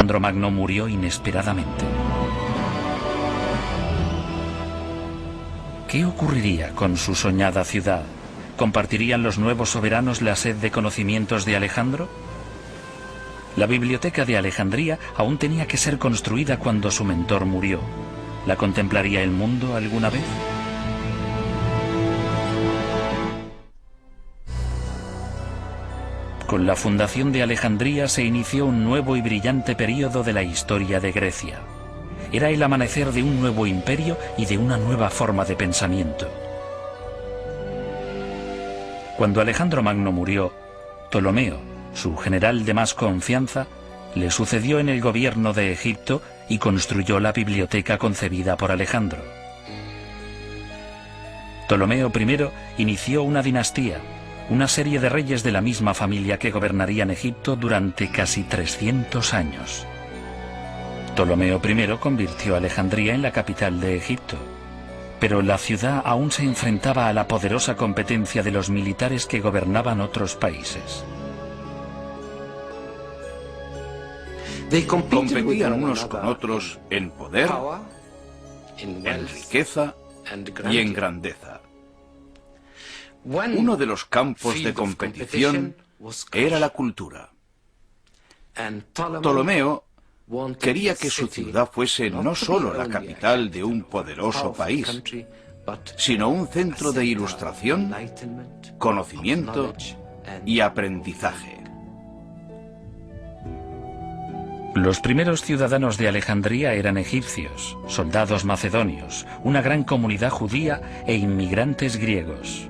Alejandro Magno murió inesperadamente. ¿Qué ocurriría con su soñada ciudad? ¿Compartirían los nuevos soberanos la sed de conocimientos de Alejandro? La biblioteca de Alejandría aún tenía que ser construida cuando su mentor murió. ¿La contemplaría el mundo alguna vez? Con la fundación de Alejandría se inició un nuevo y brillante período de la historia de Grecia. Era el amanecer de un nuevo imperio y de una nueva forma de pensamiento. Cuando Alejandro Magno murió, Ptolomeo, su general de más confianza, le sucedió en el gobierno de Egipto y construyó la biblioteca concebida por Alejandro. Ptolomeo I inició una dinastía, una serie de reyes de la misma familia que gobernarían Egipto durante casi 300 años. Ptolomeo I convirtió a Alejandría en la capital de Egipto, pero la ciudad aún se enfrentaba a la poderosa competencia de los militares que gobernaban otros países. Competían unos con otros en poder, en riqueza y en grandeza. Uno de los campos de competición era la cultura. Ptolomeo quería que su ciudad fuese no solo la capital de un poderoso país, sino un centro de ilustración, conocimiento y aprendizaje. Los primeros ciudadanos de Alejandría eran egipcios, soldados macedonios, una gran comunidad judía e inmigrantes griegos.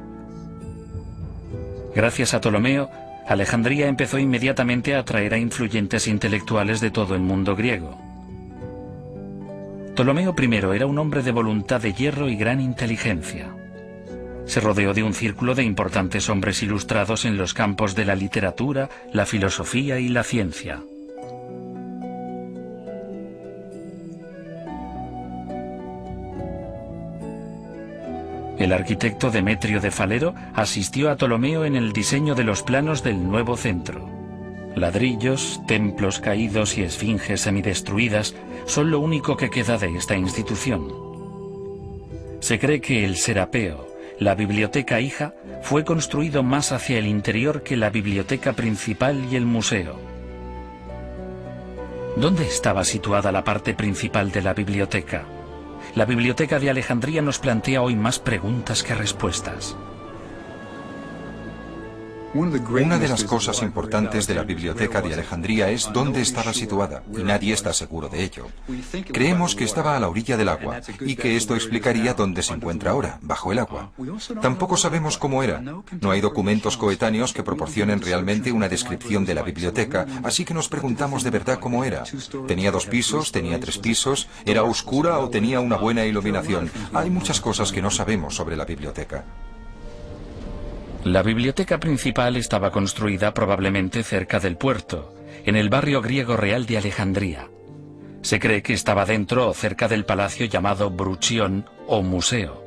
Gracias a Ptolomeo, Alejandría empezó inmediatamente a atraer a influyentes intelectuales de todo el mundo griego. Ptolomeo I era un hombre de voluntad de hierro y gran inteligencia. Se rodeó de un círculo de importantes hombres ilustrados en los campos de la literatura, la filosofía y la ciencia. El arquitecto Demetrio de Falero asistió a Ptolomeo en el diseño de los planos del nuevo centro. Ladrillos, templos caídos y esfinges semidestruidas son lo único que queda de esta institución. Se cree que el Serapeo, la biblioteca hija, fue construido más hacia el interior que la biblioteca principal y el museo. ¿Dónde estaba situada la parte principal de la biblioteca? La biblioteca de Alejandría nos plantea hoy más preguntas que respuestas. Una de las cosas importantes de la biblioteca de Alejandría es dónde estaba situada, y nadie está seguro de ello. Creemos que estaba a la orilla del agua, y que esto explicaría dónde se encuentra ahora, bajo el agua. Tampoco sabemos cómo era. No hay documentos coetáneos que proporcionen realmente una descripción de la biblioteca, así que nos preguntamos de verdad cómo era. ¿Tenía 2 pisos? ¿Tenía 3 pisos? ¿Era oscura o tenía una buena iluminación? Hay muchas cosas que no sabemos sobre la biblioteca. La biblioteca principal estaba construida probablemente cerca del puerto, en el barrio griego real de Alejandría. Se cree que estaba dentro o cerca del palacio llamado Bruchión o museo.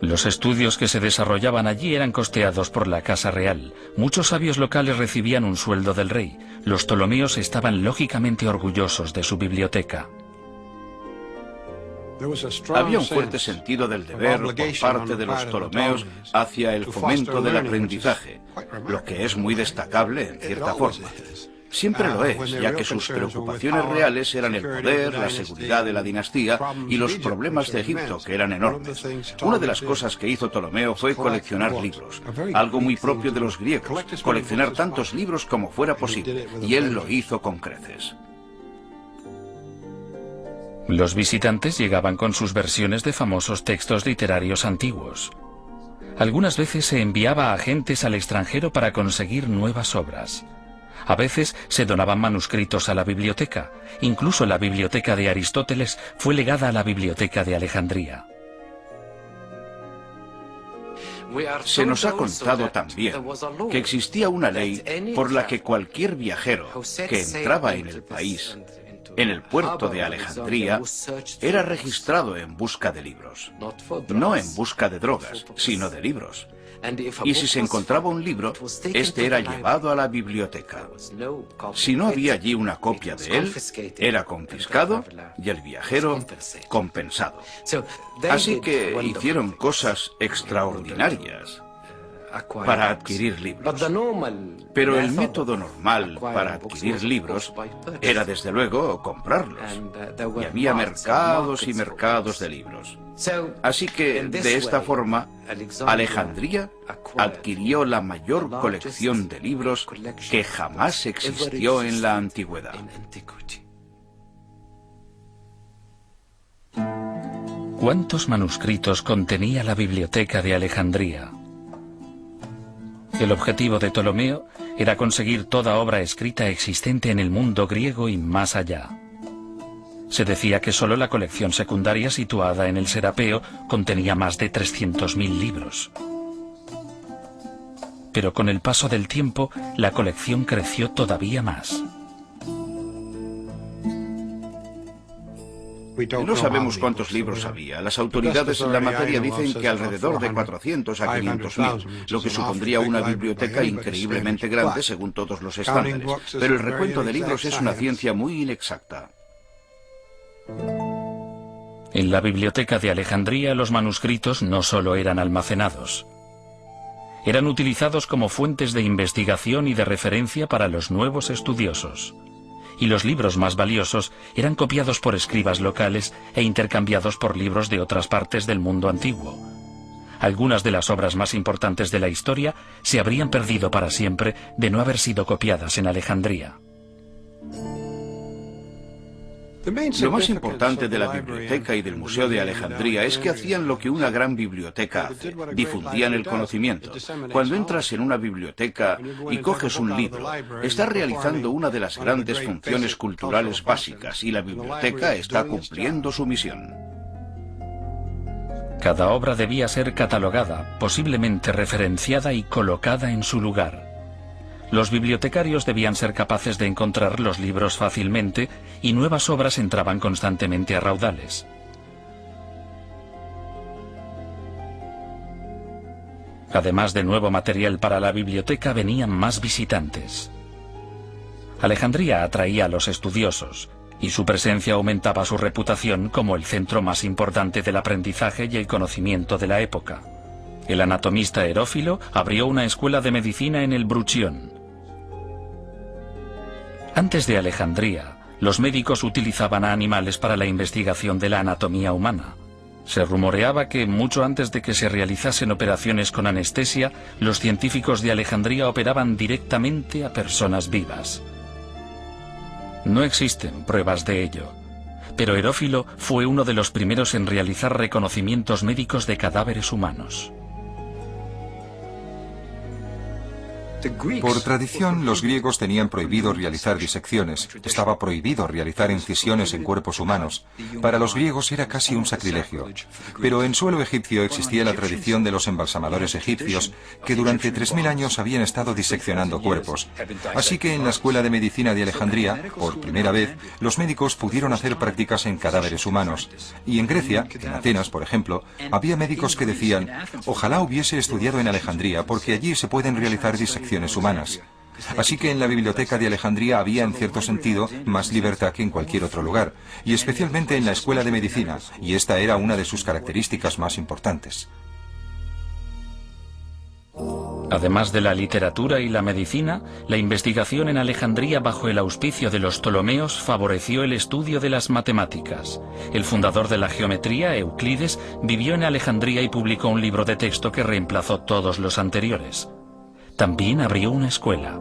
Los estudios que se desarrollaban allí eran costeados por la Casa Real. Muchos sabios locales recibían un sueldo del rey. Los ptolomeos estaban lógicamente orgullosos de su biblioteca. Había un fuerte sentido del deber por parte de los ptolomeos hacia el fomento del aprendizaje, lo que es muy destacable en cierta forma. Siempre lo es, ya que sus preocupaciones reales eran el poder, la seguridad de la dinastía y los problemas de Egipto, que eran enormes. Una de las cosas que hizo Ptolomeo fue coleccionar libros, algo muy propio de los griegos, coleccionar tantos libros como fuera posible, y él lo hizo con creces. Los visitantes llegaban con sus versiones de famosos textos literarios antiguos. Algunas veces se enviaba a agentes al extranjero para conseguir nuevas obras. A veces se donaban manuscritos a la biblioteca. Incluso la biblioteca de Aristóteles fue legada a la biblioteca de Alejandría. Se nos ha contado también que existía una ley por la que cualquier viajero que entraba en el país, en el puerto de Alejandría, era registrado en busca de libros. No en busca de drogas, sino de libros. Y si se encontraba un libro, este era llevado a la biblioteca. Si no había allí una copia de él, era confiscado y el viajero compensado. Así que hicieron cosas extraordinarias para adquirir libros. Pero el método normal para adquirir libros era desde luego comprarlos. Y había mercados y mercados de libros. Así que de esta forma, Alejandría adquirió la mayor colección de libros que jamás existió en la antigüedad. ¿Cuántos manuscritos contenía la biblioteca de Alejandría? El objetivo de Ptolomeo era conseguir toda obra escrita existente en el mundo griego y más allá. Se decía que solo la colección secundaria situada en el Serapeo contenía más de 300.000 libros. Pero con el paso del tiempo, la colección creció todavía más. No sabemos cuántos libros había. Las autoridades en la materia dicen que alrededor de 400 a 500.000, lo que supondría una biblioteca increíblemente grande según todos los estándares. Pero el recuento de libros es una ciencia muy inexacta. En la biblioteca de Alejandría los manuscritos no solo eran almacenados. Eran utilizados como fuentes de investigación y de referencia para los nuevos estudiosos. Y los libros más valiosos eran copiados por escribas locales e intercambiados por libros de otras partes del mundo antiguo. Algunas de las obras más importantes de la historia se habrían perdido para siempre de no haber sido copiadas en Alejandría. Lo más importante de la biblioteca y del Museo de Alejandría es que hacían lo que una gran biblioteca hace, difundían el conocimiento. Cuando entras en una biblioteca y coges un libro, estás realizando una de las grandes funciones culturales básicas y la biblioteca está cumpliendo su misión. Cada obra debía ser catalogada, posiblemente referenciada y colocada en su lugar. Los bibliotecarios debían ser capaces de encontrar los libros fácilmente y nuevas obras entraban constantemente a raudales. Además de nuevo material para la biblioteca, venían más visitantes. Alejandría atraía a los estudiosos y su presencia aumentaba su reputación como el centro más importante del aprendizaje y el conocimiento de la época. El anatomista Herófilo abrió una escuela de medicina en el Bruchión. Antes de Alejandría, los médicos utilizaban a animales para la investigación de la anatomía humana. Se rumoreaba que, mucho antes de que se realizasen operaciones con anestesia, los científicos de Alejandría operaban directamente a personas vivas. No existen pruebas de ello, pero Herófilo fue uno de los primeros en realizar reconocimientos médicos de cadáveres humanos. Por tradición, los griegos tenían prohibido realizar disecciones, estaba prohibido realizar incisiones en cuerpos humanos. Para los griegos era casi un sacrilegio. Pero en suelo egipcio existía la tradición de los embalsamadores egipcios, que durante 3000 años habían estado diseccionando cuerpos. Así que en la escuela de medicina de Alejandría, por primera vez, los médicos pudieron hacer prácticas en cadáveres humanos. Y en Grecia, en Atenas, por ejemplo, había médicos que decían: ojalá hubiese estudiado en Alejandría, porque allí se pueden realizar disecciones humanas. Así que en la biblioteca de Alejandría había, en cierto sentido, más libertad que en cualquier otro lugar, y especialmente en la escuela de medicina, y esta era una de sus características más importantes. Además de la literatura y la medicina, la investigación en Alejandría bajo el auspicio de los Ptolomeos favoreció el estudio de las matemáticas. El fundador de la geometría, Euclides, vivió en Alejandría y publicó un libro de texto que reemplazó todos los anteriores. También abrió una escuela.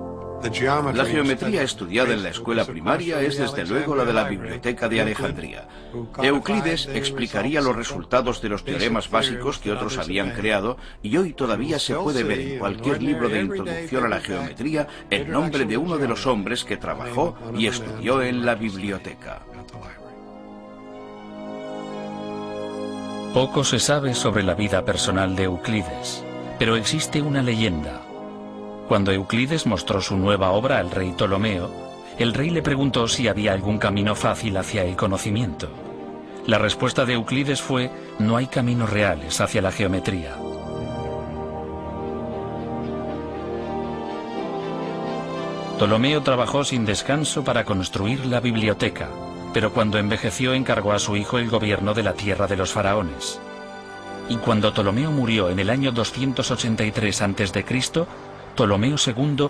La geometría estudiada en la escuela primaria es desde luego la de la biblioteca de Alejandría. Euclides explicaría los resultados de los teoremas básicos que otros habían creado y hoy todavía se puede ver en cualquier libro de introducción a la geometría el nombre de uno de los hombres que trabajó y estudió en la biblioteca. Poco se sabe sobre la vida personal de Euclides, pero existe una leyenda. Cuando Euclides mostró su nueva obra al rey Ptolomeo, el rey le preguntó si había algún camino fácil hacia el conocimiento. La respuesta de Euclides fue: no hay caminos reales hacia la geometría. Ptolomeo trabajó sin descanso para construir la biblioteca, pero cuando envejeció encargó a su hijo el gobierno de la tierra de los faraones. Y cuando Ptolomeo murió en el año 283 a.C., Ptolomeo II